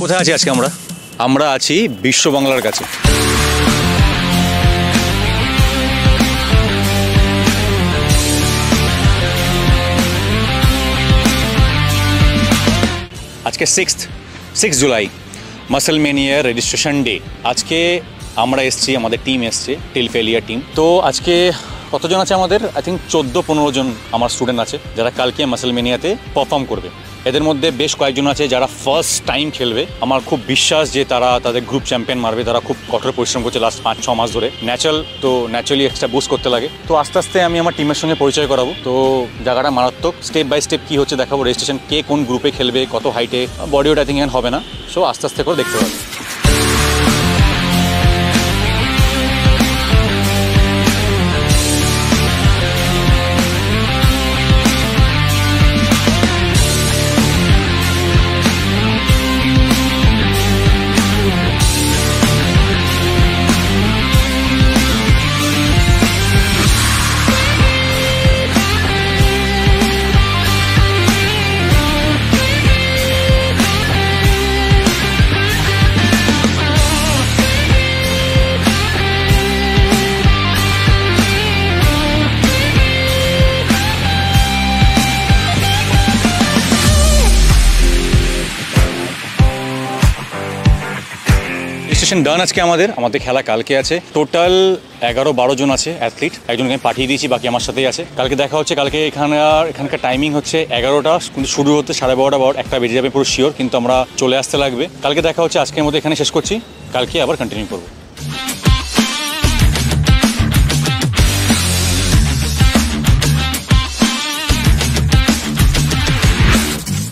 কোথায় আছি আজকে আমরা আছি বিশ্ব বাংলার কাছে। আজকে 6 July muscle mania registration day. আজকে আমরা এসছি, আমাদের টিম এসছে, টেলফেলিয়া টিম। তো আজকে কতজন আছে আমাদের? আই থিঙ্ক 14-15 জন আমার স্টুডেন্ট আছে যারা কালকে মাসল ম্যানিয়াতে পারফর্ম করবে। এদের মধ্যে বেশ কয়েকজন আছে যারা ফার্স্ট টাইম খেলবে। আমার খুব বিশ্বাস যে তারা তাদের গ্রুপ চ্যাম্পিয়ন মারবে। তারা খুব কঠোর পরিশ্রম করছে লাস্ট 5-6 মাস ধরে। ন্যাচারালি এক্সট্রা বুস্ট করতে লাগে। তো আস্তে আস্তে আমি আমার টিমের সঙ্গে পরিচয় করাবো। তো জায়গাটা মারাত্মক, স্টেপ বাই স্টেপ কী হচ্ছে দেখাবো। রেজিস্ট্রেশন কে কোন গ্রুপে খেলবে, কত হাইটে, বডি ওয়েট আই থিঙ্ক হবে না। সো আস্তে আস্তে করে দেখতে পাবো। রেজিস্ট্রেশন ডান আজকে আমাদের খেলা কালকে আছে। টোটাল 11-12 জন আছে অ্যাথলিট। একজনকে আমি পাঠিয়ে দিয়েছি, বাকি আমার সাথেই আছে। কালকে দেখা হচ্ছে। কালকে এখানকার টাইমিং হচ্ছে 11টা, কিন্তু শুরু হতে 12:30 একটা বেজে যাবে পুরো শিওর, কিন্তু আমরা চলে আসতে লাগবে। কালকে দেখা হচ্ছে। আজকের মধ্যে এখানে শেষ করছি, কালকে আবার কন্টিনিউ করবো।